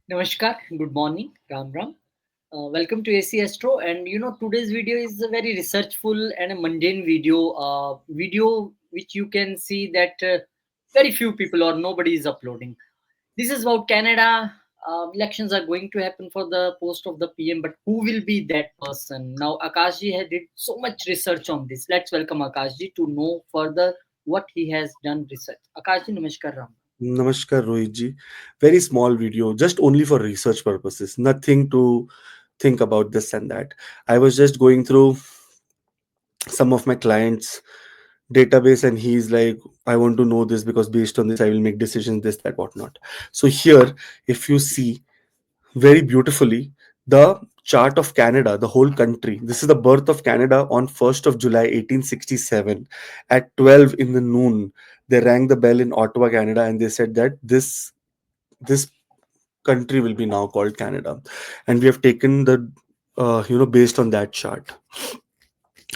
Namaskar, good morning, Ram Ram. Welcome to AC Astro, and today's video is a very researchful and a mundane video which you can see that very few people or nobody is uploading. This is about Canada. Elections are going to happen for the post of the PM, but who will be that person? Now, Akashji had did so much research on this. Let's welcome Akashji to know further what he has done research. Akashji, Namaskar, Ram. Namaskar, Rohitji. Very small video, just only for research purposes. Nothing to think about this and that. I was just going through some of my clients' database, and he's like, I want to know this because based on this, I will make decisions, this, that, whatnot. So, here, if you see very beautifully, the chart of Canada, the whole country. This is the birth of Canada on 1st of July 1867 at 12 in the noon. They rang the bell in Ottawa, Canada, and they said that this country will be now called Canada, and we have taken the based on that chart.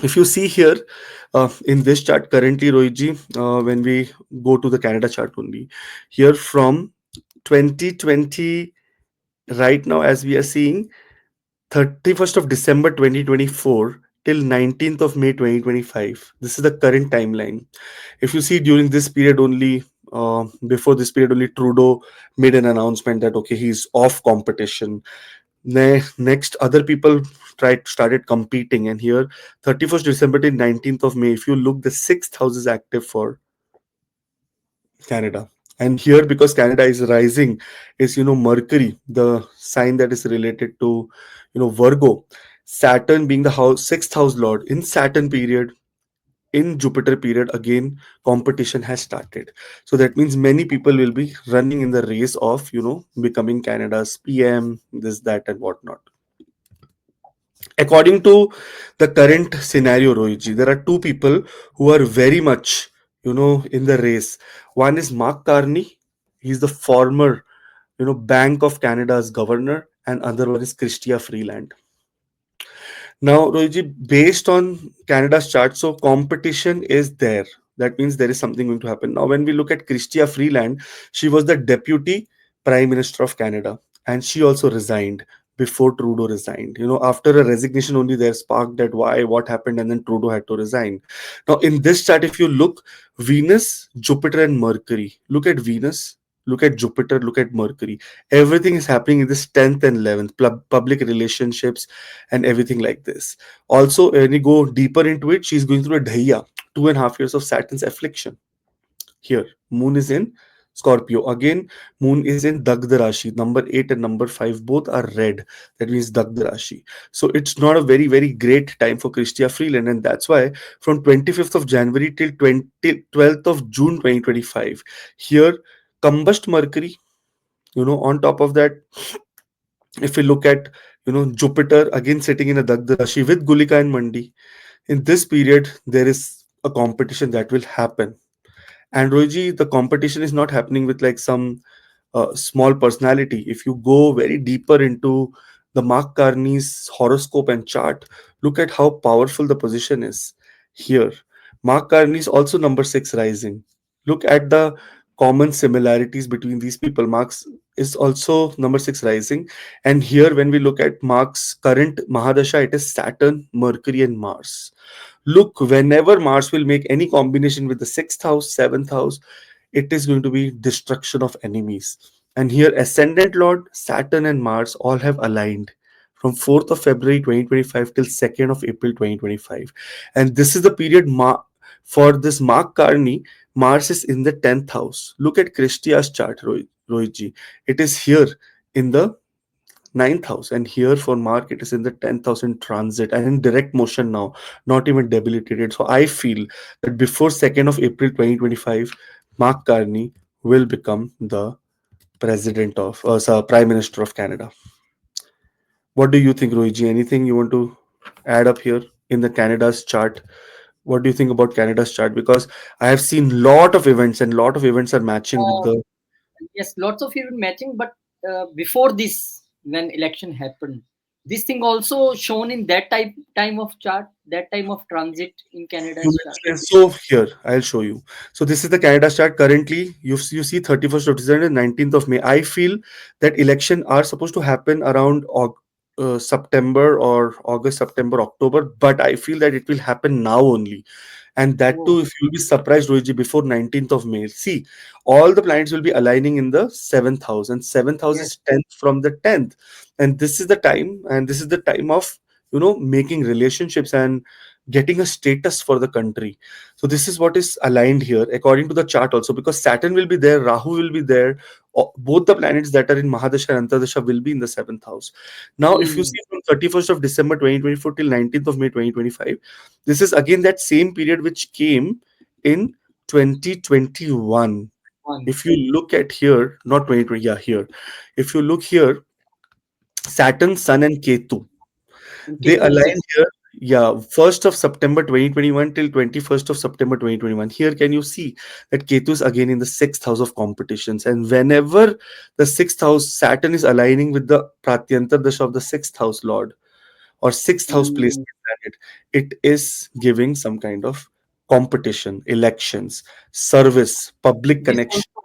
If you see here in this chart currently, Rohitji, when we go to the Canada chart only, here from 2020 right now, as we are seeing 31st of December 2024 till 19th of May 2025. This is the current timeline. If you see during this period only, before this period only, Trudeau made an announcement that okay, he's off competition. Next, other people started competing, and here 31st December till 19th of May, if you look, the sixth house is active for Canada. And here, because Canada is rising, is Mercury, the sign that is related to Virgo. Saturn being the sixth house lord in Saturn period, in Jupiter period, again competition has started. So that means many people will be running in the race of becoming Canada's PM, this, that, and whatnot. According to the current scenario, Rohitji, there are two people who are very much, in the race. One is Mark Carney. He's the former, Bank of Canada's governor, and other one is Chrystia Freeland. Now, Rohitji, based on Canada's chart, so competition is there. That means there is something going to happen. Now, when we look at Chrystia Freeland, she was the deputy prime minister of Canada, and she also resigned before Trudeau resigned. After a resignation, only there sparked that why, what happened, and then Trudeau had to resign. Now, in this chart, if you look, Venus, Jupiter, and Mercury. Look at Venus, look at Jupiter, look at Mercury. Everything is happening in this 10th and 11th, public relationships and everything like this. Also, when you go deeper into it, she's going through a dhaya, 2.5 years of Saturn's affliction. Here, Moon is in Scorpio. Again, Moon is in Dagda Rashi. Number 8 and number 5 both are red. That means Dagda Rashi. So it's not a very, very great time for Chrystia Freeland. And that's why from 25th of January till 12th of June 2025, here, combust Mercury, on top of that, if we look at Jupiter again sitting in a Dagda Rashi with Gulika and Mandi, in this period there is a competition that will happen. And Roji, the competition is not happening with like some small personality. If you go very deeper into the Mark Carney's horoscope and chart, look at how powerful the position is here. Mark Carney is also number 6 rising. Look at the common similarities between these people. Mark's is also number 6 rising. And here, when we look at Mark's current Mahadasha, it is Saturn, Mercury, and Mars. Look, whenever Mars will make any combination with the sixth house, seventh house, it is going to be destruction of enemies. And here, Ascendant Lord, Saturn, and Mars all have aligned from 4th of February 2025 till 2nd of April 2025. And this is the period for this Mark Carney. Mars is in the 10th house. Look at Christia's chart, Rohitji. It is here in the ninth house, and here for Mark it is in the 10th house in transit and in direct motion now, not even debilitated. So I feel that before 2nd of April 2025, Mark Carney will become the president of prime minister of Canada. What do you think, Rohiji? Anything you want to add up here in the Canada's chart? What do you think about Canada's chart? Because I have seen lot of events, and lot of events are matching with Uh, the yes, lots of even matching, but before this, when election happened, this thing also shown in that time of chart, that time of transit in You Canada's chart. mentioned, so here I'll show you. So this is the Canada chart currently. You see 31st of December and 19th of May. I feel that election are supposed to happen around September or August, September, October, but I feel that it will happen now only. And that Oh, too, if you'll be surprised, Rohitji, before 19th of May. See, all the planets will be aligning in the seventh house, and seventh house yes. is 10th from the 10th. And this is the time, and this is the time of making relationships and getting a status for the country. So this is what is aligned here according to the chart also, because Saturn will be there, Rahu will be there. Both the planets that are in Mahadasha and Antardasha will be in the seventh house. Now, if you Mm, see from 31st of December 2024 till 19th of May 2025, this is again that same period which came in 2021. one. If you look at here, not 2020, yeah, here. If you look here, Saturn, Sun, and Ketu, And they Ketu in align six. here. Yeah, 1st of September 2021 till 21st of September 2021. Here, can you see that Ketu is again in the sixth house of competitions? And whenever the sixth house, Saturn is aligning with the Pratyantar Dasha of the sixth house Lord, or sixth house Mm, placement planet, it is giving some kind of competition, elections, service, public this connection. also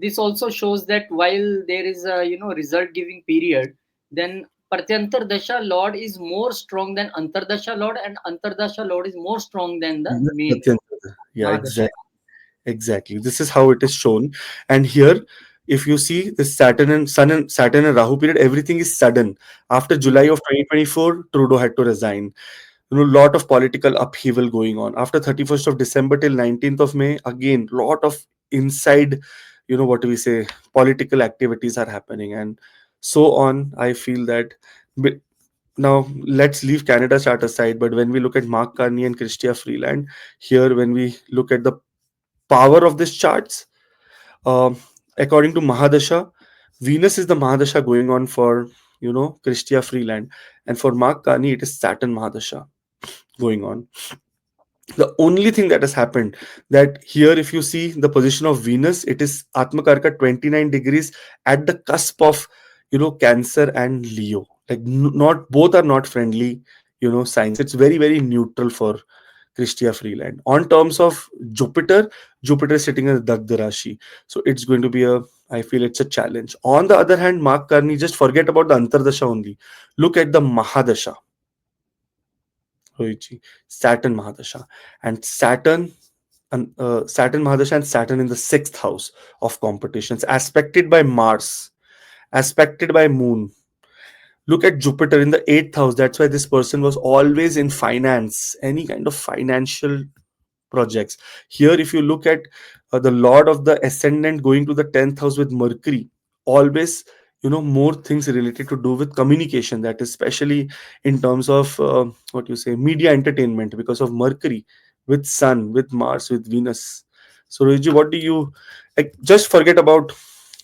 this also shows that while there is a result giving period, then Pratyantar Dasha Lord is more strong than Antardasha Lord, and Antardasha Lord is more strong than the main Pratyantar. Yeah, Mahadasha. exactly. Exactly. This is how it is shown. And here, if you see the Saturn and Rahu period, everything is sudden. After July Mm, of 2024, Trudeau had to resign. Lot of political upheaval going on. After 31st of December till 19th of May, again, lot of inside, what do we say, political activities are happening, and so on. I feel that. Now, let's leave Canada chart aside, but when we look at Mark Carney and Christia Freeland, here, when we look at the power of these charts, um, according to Mahadasha, Venus is the Mahadasha going on for, Christia Freeland. And for Mark Carney, it is Saturn Mahadasha going on. The only thing that has happened, that here, if you see the position of Venus, it is Atmakarka 29 degrees at the cusp of, Cancer and Leo. Like, not both are not friendly, signs. It's very, very neutral for Christia Freeland. On terms of Jupiter, Jupiter is sitting in the Dagda Rashi. So it's going to be I feel it's a challenge. On the other hand, Mark Carney, just forget about the Antardasha only. Look at the Mahadasha, Rohitji, Saturn Mahadasha. And Saturn Mahadasha and Saturn in the sixth house of competitions, aspected by Mars, aspected by Moon. Look at Jupiter in the eighth house. That's why this person was always in finance, any kind of financial projects. Here, if you look at the Lord of the Ascendant going to the 10th house with Mercury, always, more things related to do with communication. That is especially in terms of what you say, media entertainment, because of Mercury with Sun, with Mars, with Venus. So, Rohiji, what do you just forget about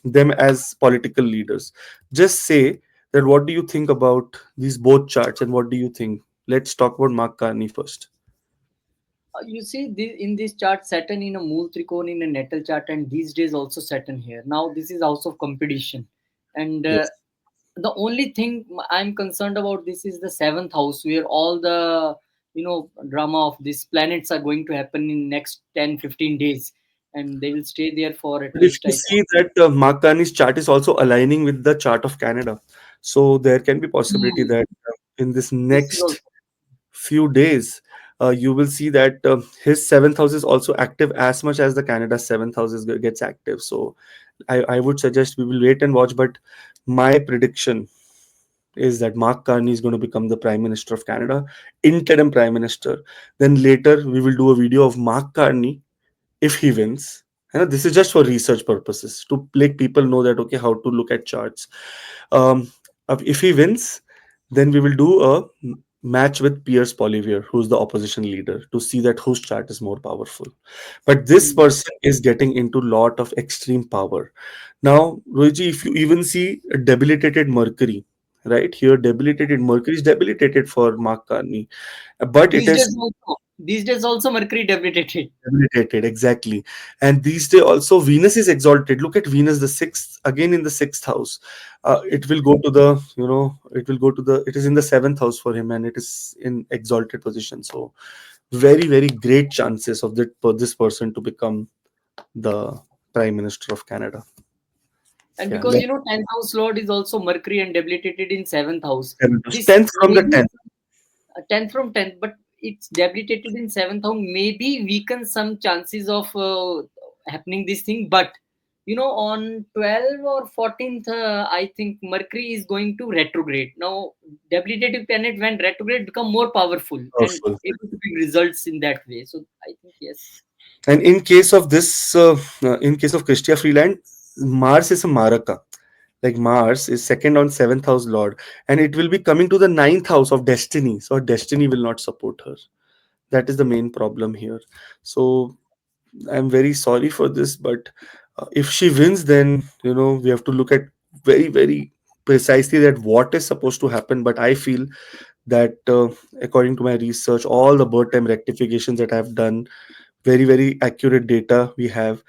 them as political leaders? Just say that what do you think about these both charts, and what do you think? Let's talk about Mark Carney first. You see, in this chart, Saturn in a Mool Trikon in a natal chart, and these days also Saturn here. Now, this is house of competition. And Yes. the only thing I'm concerned about this is the seventh house, where all the drama of these planets are going to happen in next 10-15 days, and they will stay there for at But if least you I see that Makani's chart is also aligning with the chart of Canada, so there can be possibility Hmm, that in this this is also next few days, you will see that his seventh house is also active as much as the Canada's seventh house gets active. So I would suggest we will wait and watch. But my prediction is that Mark Carney is going to become the Prime Minister of Canada, interim Prime Minister. Then later we will do a video of Mark Carney if he wins. This is just for research purposes to let people know that okay, how to look at charts. um, if he wins, then we will do a match with Pierce Polivier, who's the opposition leader, to see that whose chart is more powerful. But this hmm, person is getting into lot of extreme power. Now, Roji, if you even see a debilitated Mercury, right here, debilitated Mercury is debilitated for Mark Carney, but it these is days also. These days also Mercury debilitated. Debilitated, exactly. And these days also Venus is exalted. Look at Venus, the sixth, again in the sixth house. It will go to the, it will go to the, it is in the seventh house for him, and it is in exalted position. So very, very great chances of that for this person to become the Prime Minister of Canada. And Yeah, because 10th house lord is also Mercury and debilitated in 7th house. seventh house, This 10th from the maybe 10th. 10th from 10th, but it's debilitated in 7th house, maybe weaken some chances of happening this thing. But on 12 or 14th, I think Mercury is going to retrograde. Now, debilitative planet when retrograde become more powerful and Powerful. able to give results in that way. So I think yes, And in case of this, in case of Christia Freeland, Mars is a Maraka. Like Mars is second on seventh house Lord, and it will be coming to the ninth house of destiny. So her destiny will not support her. That is the main problem here. So I'm very sorry for this, but if she wins, then we have to look at very, very precisely that what is supposed to happen. But I feel that according to my research, all the birth time rectifications that I've done, very, very accurate data we have,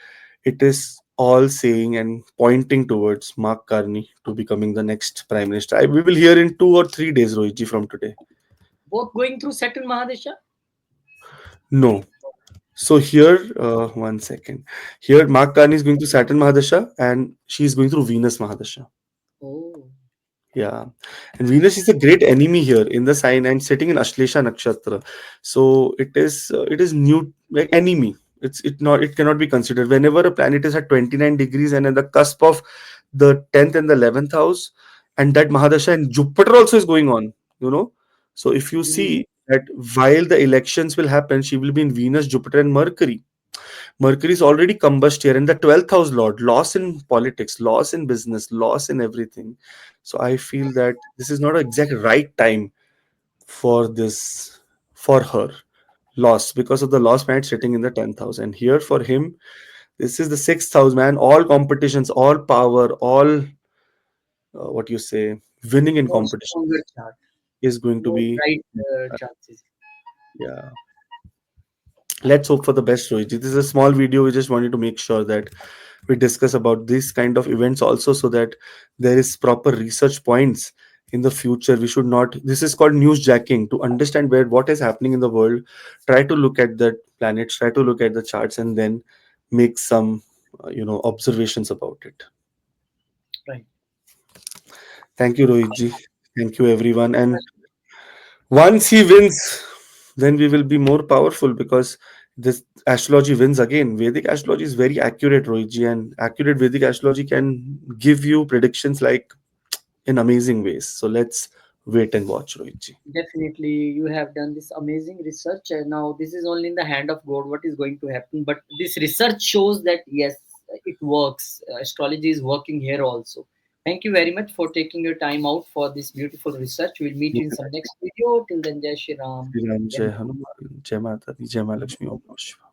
it is all saying and pointing towards Mark Carney to becoming the next prime minister. We will hear in 2 or 3 days, Rohitji, from today. both going through Saturn Mahadesha. No. So here, one second. Here, Mark Carney is going to Saturn Mahadasha, and she is going through Venus Mahadasha. Oh, Yeah, and Venus is a great enemy here in the sign and sitting in Ashlesha Nakshatra. So it is new like enemy. It cannot be considered whenever a planet is at 29 degrees and at the cusp of the 10th and the 11th house, and that Mahadasha and Jupiter also is going on. You know, so if you mhm. see that while the elections will happen, she will be in Venus, Jupiter, and Mercury. Mercury is already combust here, and the 12th house lord, loss in politics, loss in business, loss in everything. So I feel that this is not an exact right time for this, for her. Loss because of the loss planet sitting in the 10th house. And here for him, this is the sixth house, man. All competitions, all power, all what you say, winning in More competitions stronger chart, is going to more be. bright chances. Yeah. Let's hope for the best, Rohit. This is a small video. We just wanted to make sure that we discuss about these kind of events also, so that there is proper research points in the future. We should not. This is called news jacking. To understand where what is happening in the world, try to look at the planets, try to look at the charts, and then make some observations about it. Right. Thank you, Rohitji. Thank you, everyone. And once he wins, then we will be more powerful because this astrology wins again. Vedic astrology is very accurate, Rohitji, and accurate Vedic astrology can give you predictions like in amazing ways. So let's wait and watch, Rohitji. Definitely, you have done this amazing research. And now, this is only in the hand of God what is going to happen. But this research shows that yes, it works. Astrology is working here also. Thank you very much for taking your time out for this beautiful research. We'll meet you in some next video. Till then, Jai Shri Ram. Jai Ram, Jai Jai Mata. Hanuman, Jai Mata Di, Jai Ma Lakshmi, Om Namah Shivaya.